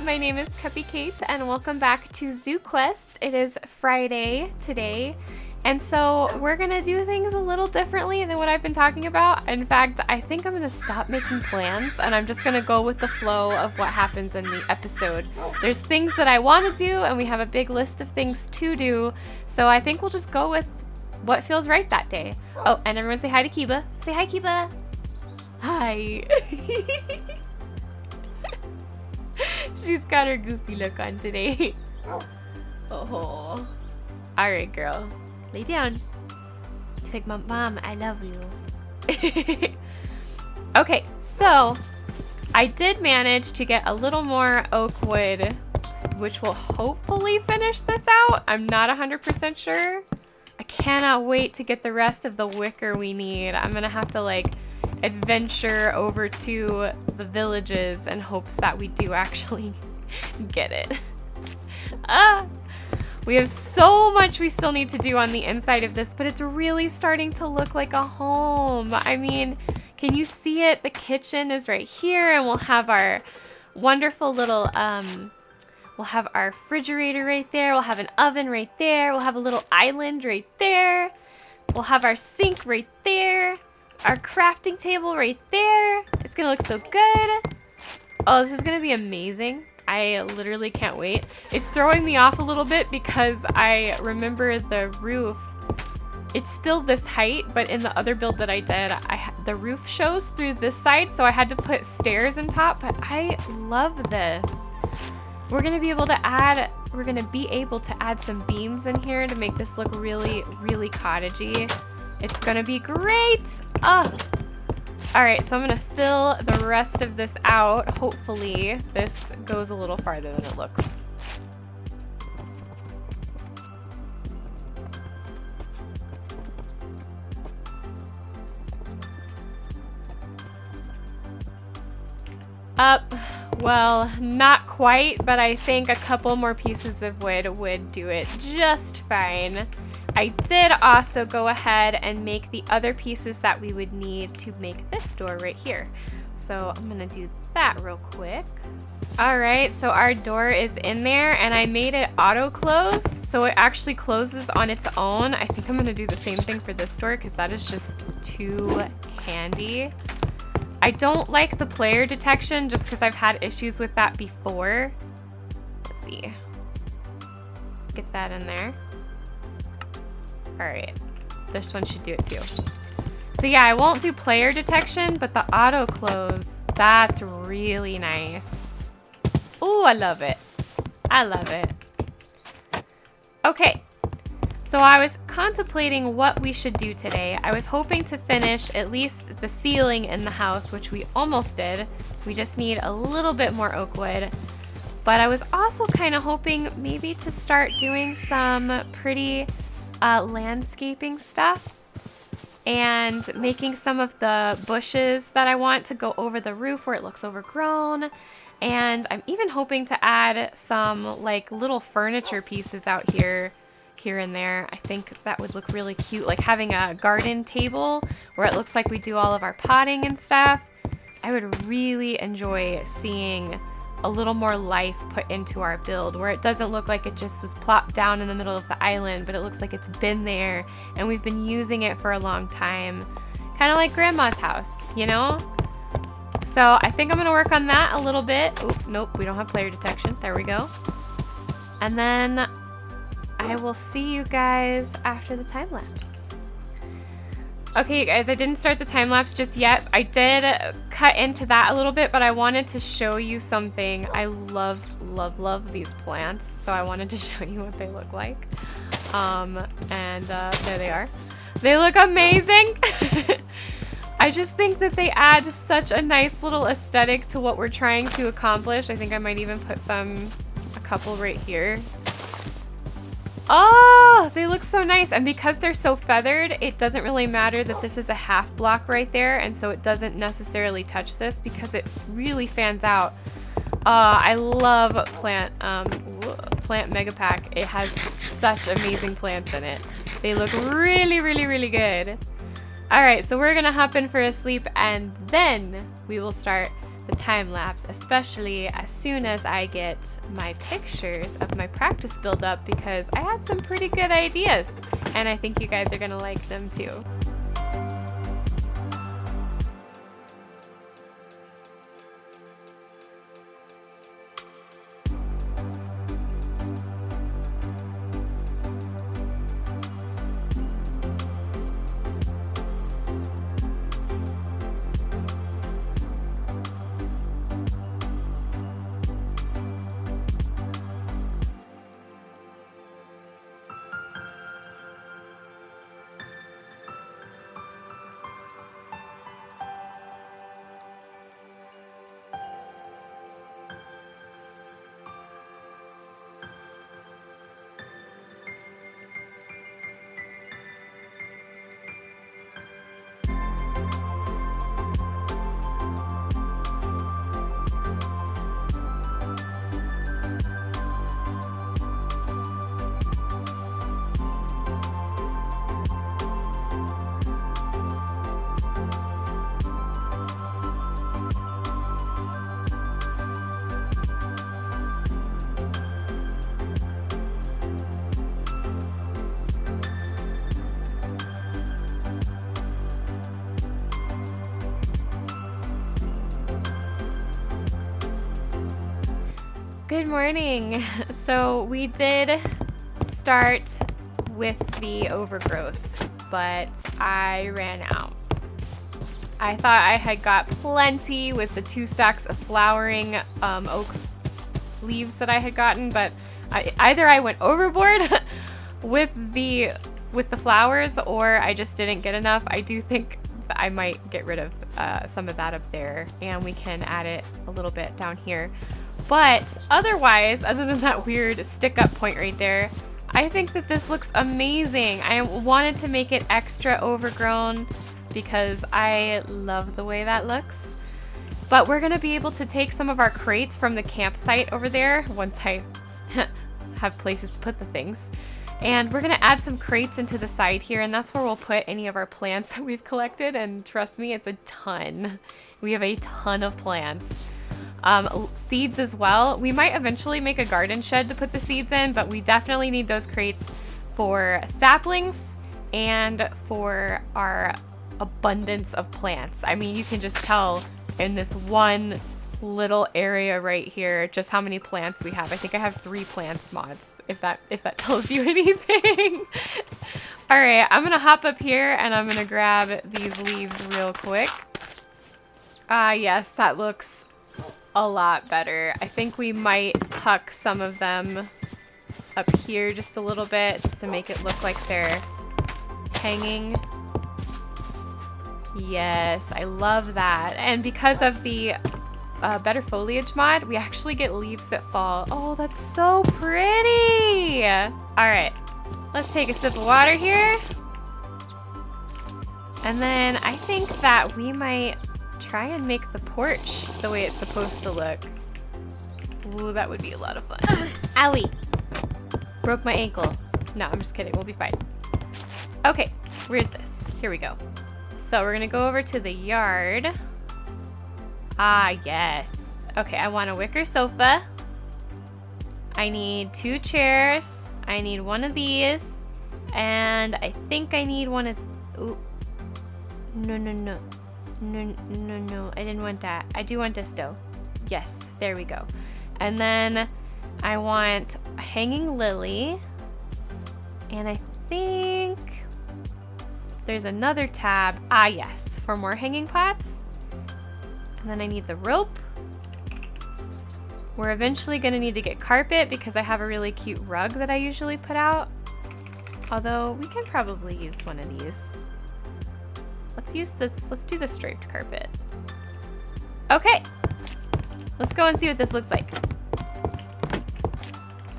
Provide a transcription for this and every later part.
my name is Cuppy Kate and welcome back to Zooquest. It is Friday today, and so we're gonna do things a little differently than what I've been talking about. In fact, I think I'm gonna stop making plans and I'm just gonna go with the flow of what happens in the episode. There's things that I want to do and we have a big list of things to do, so I think we'll just go with what feels right that day. Oh, and everyone say hi to Kiba. Say hi, Kiba. Hi. She's got her goofy look on today. Oh. Alright, girl. Lay down. She's like, Mom, I love you. Okay, so I did manage to get a little more oak wood, which will hopefully finish this out. I'm not 100% sure. I cannot wait to get the rest of the wicker we need. I'm gonna have to adventure over to the villages in hopes that we do actually get it. We have so much we still need to do on the inside of this, but it's really starting to look like a home. I mean, can you see it? The kitchen is right here, and we'll have our wonderful little we'll have our refrigerator right there, we'll have an oven right there, we'll have a little island right there, we'll have our sink right there, our crafting table right there. It's gonna look so good. Oh, this is gonna be amazing. I literally can't wait. It's throwing me off a little bit because I remember the roof. It's still this height, but in the other build that I did, the roof shows through this side, so I had to put stairs on top, but I love this. We're gonna be able to add some beams in here to make this look really, really cottagey. It's gonna be great. Alright, so I'm gonna fill the rest of this out. Hopefully this goes a little farther than it looks. Well, not quite, but I think a couple more pieces of wood would do it just fine. I did also go ahead and make the other pieces that we would need to make this door right here. So I'm gonna do that real quick. All right, so our door is in there and I made it auto close, so it actually closes on its own. I think I'm gonna do the same thing for this door because that is just too handy. I don't like the player detection just because I've had issues with that before. Let's see. Let's get that in there. Alright, this one should do it too. So yeah, I won't do player detection, but the auto close, that's really nice. Ooh, I love it. I love it. Okay, so I was contemplating what we should do today. I was hoping to finish at least the ceiling in the house, which we almost did. We just need a little bit more oak wood. But I was also kind of hoping maybe to start doing some pretty landscaping stuff and making some of the bushes that I want to go over the roof where it looks overgrown. And I'm even hoping to add some little furniture pieces out here and there. I think that would look really cute, like having a garden table where it looks like we do all of our potting and stuff. I would really enjoy seeing a little more life put into our build where it doesn't look like it just was plopped down in the middle of the island, but it looks like it's been there and we've been using it for a long time. Kind of like Grandma's house, you know? So I think I'm gonna work on that a little bit. Oh, nope, we don't have player detection. There we go. And then I will see you guys after the time lapse. Okay, you guys, I didn't start the time lapse just yet. I did cut into that a little bit, but I wanted to show you something. I love, love, love these plants, so I wanted to show you what they look like. There they are. They look amazing. I just think that they add such a nice little aesthetic to what we're trying to accomplish. I think I might even put a couple right here. Oh, they look so nice. And because they're so feathered, it doesn't really matter that this is a half block right there. And so it doesn't necessarily touch this because it really fans out. I love Plant Mega Pack. It has such amazing plants in it. They look really, really, really good. All right, so we're gonna hop in for a sleep and then we will start the time lapse, especially as soon as I get my pictures of my practice build up, because I had some pretty good ideas and I think you guys are gonna like them too. Good morning. So we did start with the overgrowth, but I ran out. I thought I had got plenty with the 2 stacks of flowering oak leaves that I had gotten, but either I went overboard with the flowers, or I just didn't get enough. I do think that I might get rid of some of that up there, and we can add it a little bit down here. But otherwise, other than that weird stick-up point right there, I think that this looks amazing. I wanted to make it extra overgrown because I love the way that looks. But we're gonna be able to take some of our crates from the campsite over there once I have places to put the things. And we're gonna add some crates into the side here, and that's where we'll put any of our plants that we've collected. And trust me, it's a ton. We have a ton of plants. Seeds as well. We might eventually make a garden shed to put the seeds in, but we definitely need those crates for saplings and for our abundance of plants. I mean, you can just tell in this one little area right here just how many plants we have. I think I have 3 plants mods, if that tells you anything. All right, I'm gonna hop up here and I'm gonna grab these leaves real quick. Yes, that looks a lot better. I think we might tuck some of them up here just a little bit, just to make it look like they're hanging. Yes, I love that. And because of the better foliage mod, we actually get leaves that fall. Oh, that's so pretty. All right, let's take a sip of water here. And then I think that we might try and make the porch the way it's supposed to look. Ooh, that would be a lot of fun. Owie! Broke my ankle. No, I'm just kidding. We'll be fine. Okay, where's this? Here we go. So we're gonna go over to the yard. Ah, yes. Okay, I want a wicker sofa. I need 2 chairs. I need one of these. And I think I need one of... Ooh. No. No, I didn't want that. I do want this though. Yes, there we go. And then I want a hanging lily. And I think there's another tab. Ah, yes, for more hanging pots. And then I need the rope. We're eventually gonna need to get carpet because I have a really cute rug that I usually put out. Although we can probably use one of these. Let's use this, let's do the striped carpet. Okay, let's go and see what this looks like.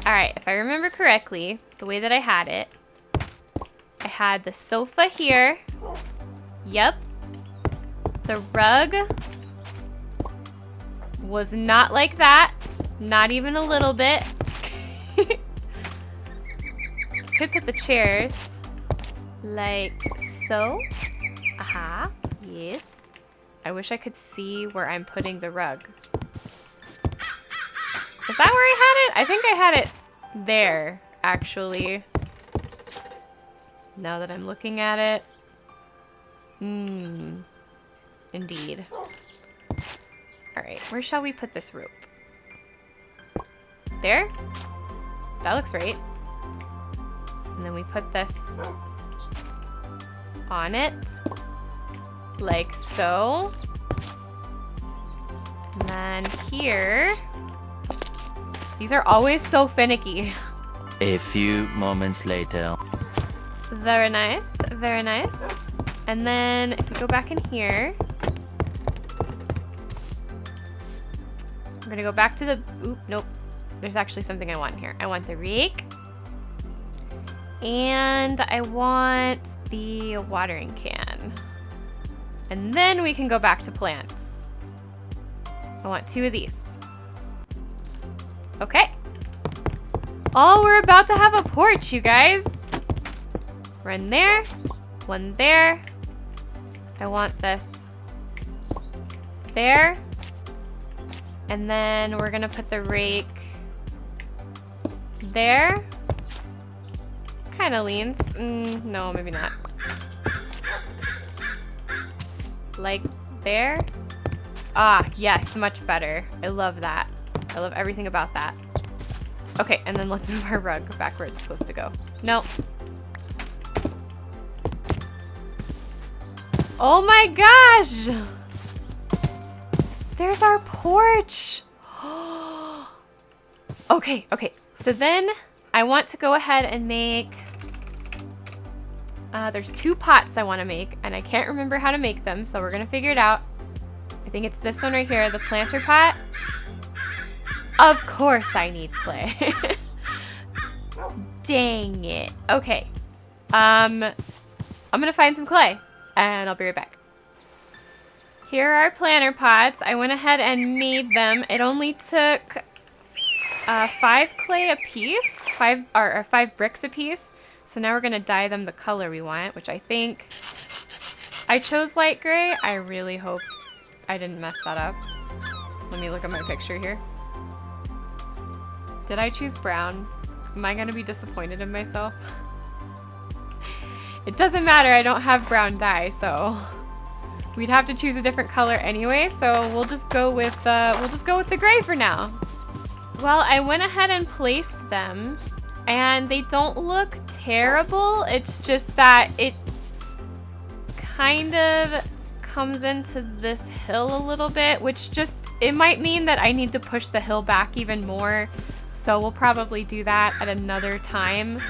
All right, if I remember correctly, the way that I had the sofa here. Yep. The rug was not like that, not even a little bit. Could put the chairs like so. Aha, yes. I wish I could see where I'm putting the rug. Is that where I had it? I think I had it there, actually. Now that I'm looking at it. Indeed. Alright, where shall we put this rope? There? That looks right. And then we put this on it. Like so. And then here. These are always so finicky. A few moments later. Very nice, very nice. And then if we go back in here, I'm gonna go back to the, oop, nope. There's actually something I want here. I want the rake. And I want the watering can. And then we can go back to plants. I want 2 of these. Okay. Oh, we're about to have a porch, you guys. One there, one there. I want this there. And then we're gonna put the rake there. Kind of leans. No, maybe not. Like there. Ah, yes, much better. I love that. I love everything about that. Okay, and then let's move our rug back where it's supposed to go. Nope. Oh my gosh! There's our porch! Okay, so then I want to go ahead and make... there's 2 pots I want to make, and I can't remember how to make them, so we're going to figure it out. I think it's this one right here, the planter pot. Of course I need clay. Dang it. Okay. I'm going to find some clay, and I'll be right back. Here are our planter pots. I went ahead and made them. It only took 5 clay a piece, 5 bricks a piece. So now we're gonna dye them the color we want, which I think I chose light gray. I really hope I didn't mess that up. Let me look at my picture here. Did I choose brown? Am I gonna be disappointed in myself? It doesn't matter, I don't have brown dye, so we'd have to choose a different color anyway, so we'll just go with the gray for now. Well, I went ahead and placed them, and they don't look terrible. It's just that it kind of comes into this hill a little bit, which just, it might mean that I need to push the hill back even more. So we'll probably do that at another time.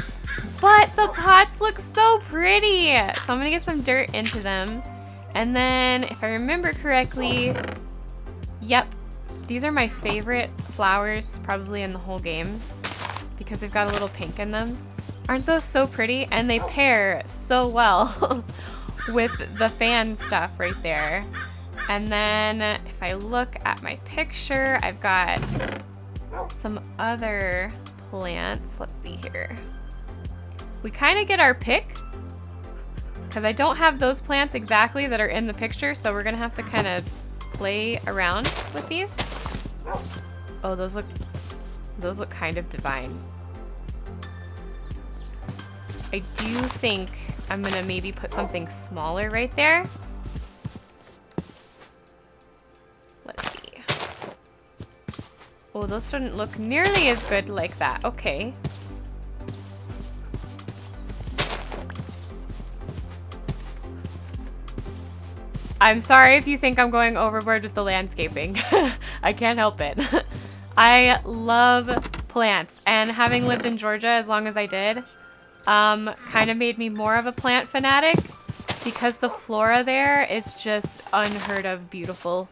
But the pots look so pretty. So I'm gonna get some dirt into them. And then, if I remember correctly, yep, these are my favorite flowers probably in the whole game because they've got a little pink in them. Aren't those so pretty? And they pair so well with the fan stuff right there. And then if I look at my picture, I've got some other plants. Let's see here. We kind of get our pick because I don't have those plants exactly that are in the picture, so we're gonna have to kind of play around with these. Oh, those look kind of divine. I do think I'm gonna maybe put something smaller right there. Let's see. Oh, those didn't look nearly as good like that. Okay. I'm sorry if you think I'm going overboard with the landscaping. I can't help it. I love plants, and having lived in Georgia as long as I did, kind of made me more of a plant fanatic because the flora there is just unheard of beautiful.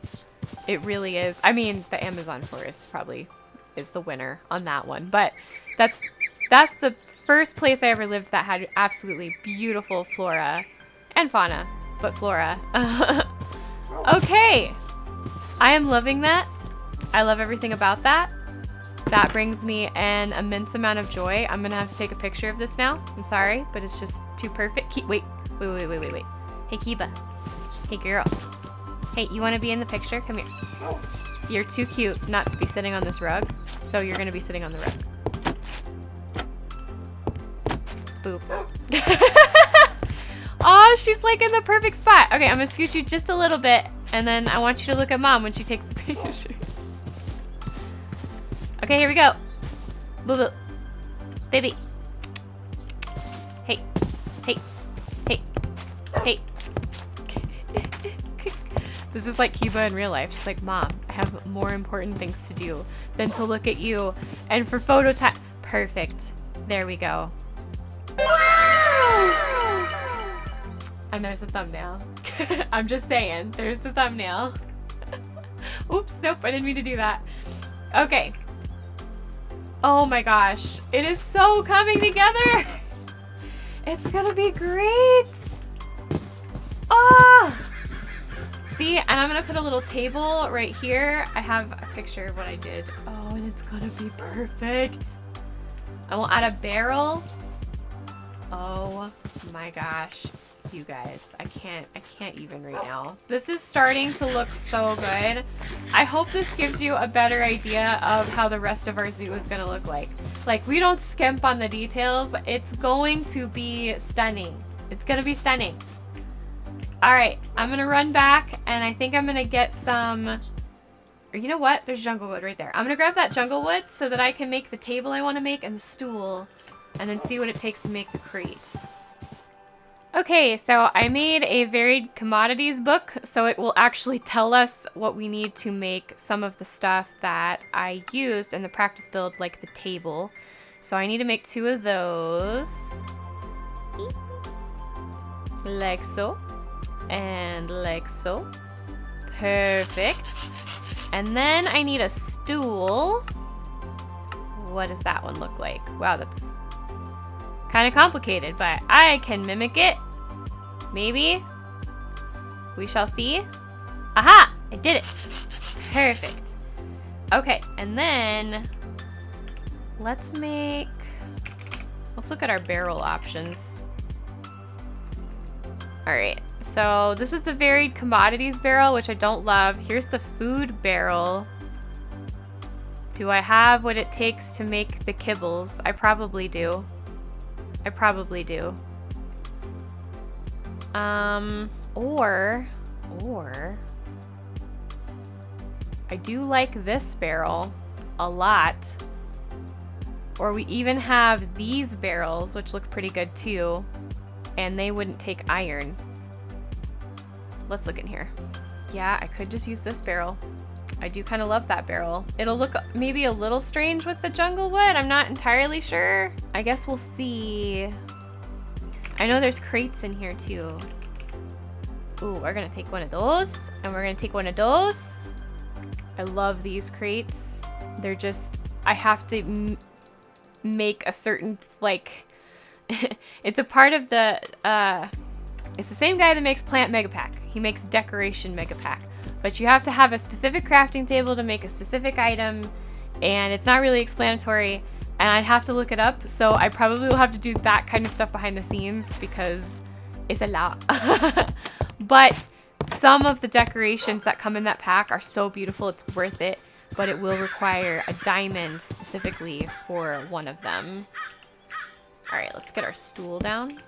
It really is. I mean, the Amazon forest probably is the winner on that one, but that's the first place I ever lived that had absolutely beautiful flora and fauna, but flora. Okay, I am loving that. I love everything about that. That brings me an immense amount of joy. I'm gonna have to take a picture of this now. I'm sorry, but it's just too perfect. Wait. Hey, Kiba. Hey, girl. Hey, you want to be in the picture? Come here. You're too cute not to be sitting on this rug, so you're going to be sitting on the rug. Boop. Oh, she's like in the perfect spot. Okay, I'm going to scoot you just a little bit, and then I want you to look at Mom when she takes the picture. Okay, here we go. Boo boo. Baby. Hey. Hey. Hey. Hey. This is like Kiba in real life. She's like, Mom, I have more important things to do than to look at you. And for photo time. Perfect. There we go. And there's the thumbnail. I'm just saying. There's the thumbnail. Oops. Nope. I didn't mean to do that. Okay. Oh my gosh. It is so coming together. It's gonna be great. Ah. See, and I'm gonna put a little table right here. I have a picture of what I did. Oh, and it's gonna be perfect. I will add a barrel. Oh my gosh, you guys, I can't even right now. This is starting to look so good. I hope this gives you a better idea of how the rest of our zoo is gonna look like. Like, we don't skimp on the details. It's going to be stunning. It's gonna be stunning. All right, I'm gonna run back, and I think I'm gonna get some, or you know what? There's jungle wood right there. I'm gonna grab that jungle wood so that I can make the table I wanna make and the stool, and then see what it takes to make the crate. Okay, so I made a varied commodities book, so it will actually tell us what we need to make some of the stuff that I used in the practice build, like the table. So I need to make 2 of those. Like so. And like so. Perfect. And then I need a stool. What does that one look like? Wow, that's kind of complicated, but I can mimic it. Maybe. We shall see. Aha! I did it. Perfect. Okay, and then let's look at our barrel options. All right, so this is the varied commodities barrel, which I don't love. Here's the food barrel. Do I have what it takes to make the kibbles? I probably do. I probably do. Or I do like this barrel a lot. Or we even have these barrels, which look pretty good too. And they wouldn't take iron. Let's look in here. Yeah, I could just use this barrel. I do kind of love that barrel. It'll look maybe a little strange with the jungle wood. I'm not entirely sure. I guess we'll see. I know there's crates in here too. Ooh, we're gonna take one of those, and we're gonna take one of those. I love these crates. They're just, I have to make a certain, like, it's a part of the, it's the same guy that makes Plant Megapack. He makes Decoration Megapack. But you have to have a specific crafting table to make a specific item, and it's not really explanatory, and I'd have to look it up, so I probably will have to do that kind of stuff behind the scenes because it's a lot. But some of the decorations that come in that pack are so beautiful, it's worth it, but it will require a diamond specifically for one of them. All right, let's get our stool down.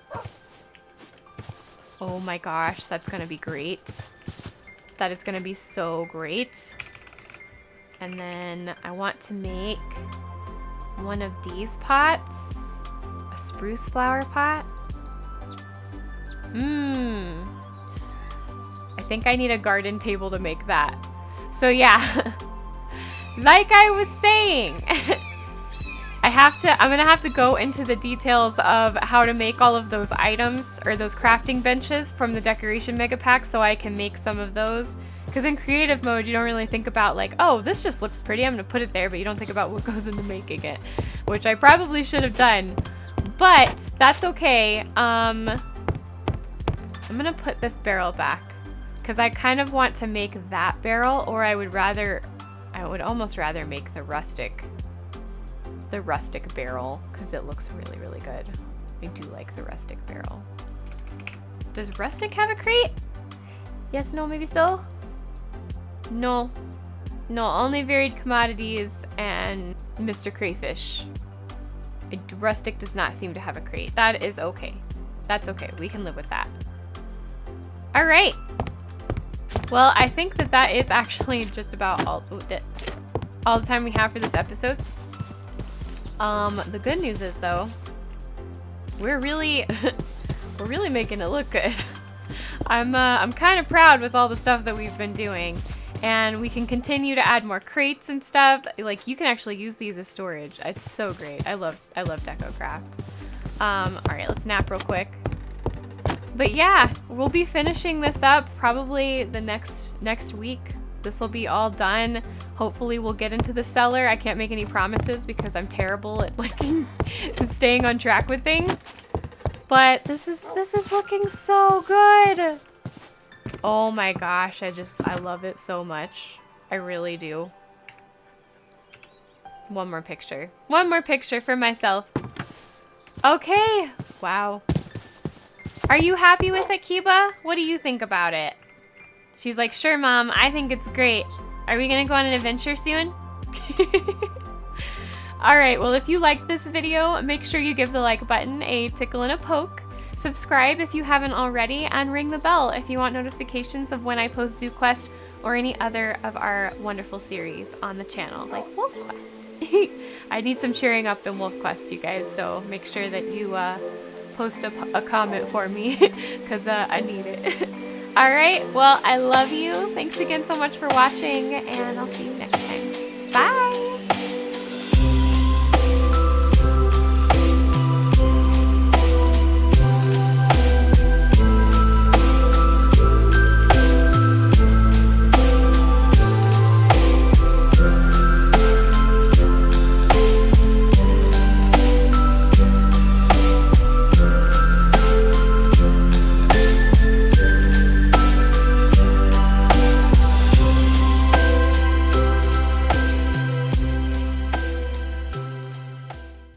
Oh my gosh, that's gonna be great. That is gonna be so great. And then I want to make one of these pots, a spruce flower pot. I think I need a garden table to make that. So yeah, like I was saying, I'm gonna have to go into the details of how to make all of those items or those crafting benches from the Decoration Mega Pack so I can make some of those. Because in creative mode, you don't really think about like, oh, this just looks pretty, I'm gonna put it there, but you don't think about what goes into making it, which I probably should have done, but that's okay. I'm gonna put this barrel back because I kind of want to make that barrel, or I would almost rather make the rustic barrel because it looks really, really good. I do like the rustic barrel. Does rustic have a crate? Yes, no, maybe so? No. No, only varied commodities and Mr. Crayfish. Rustic does not seem to have a crate. That is okay. That's okay. We can live with that. All right. Well, I think that that is actually just about all the time we have for this episode. The good news is though, we're really making it look good. I'm kind of proud with all the stuff that we've been doing, and we can continue to add more crates and stuff. Like, you can actually use these as storage. It's so great. I love DecoCraft. All right, let's nap real quick. But yeah, we'll be finishing this up probably the next week. This will be all done. Hopefully we'll get into the cellar. I can't make any promises because I'm terrible at like staying on track with things. But this is looking so good. Oh my gosh, I love it so much. I really do. One more picture. One more picture for myself. Okay. Wow. Are you happy with it, Kiba? What do you think about it? She's like, sure, Mom. I think it's great. Are we gonna go on an adventure soon? All right, well, if you liked this video, make sure you give the like button a tickle and a poke. Subscribe if you haven't already, and ring the bell if you want notifications of when I post Zooquest or any other of our wonderful series on the channel, like Wolfquest. I need some cheering up in Wolfquest, you guys, so make sure that you post a comment for me because I need it. All right, well, I love you. Thanks again so much for watching, and I'll see you next time. Bye.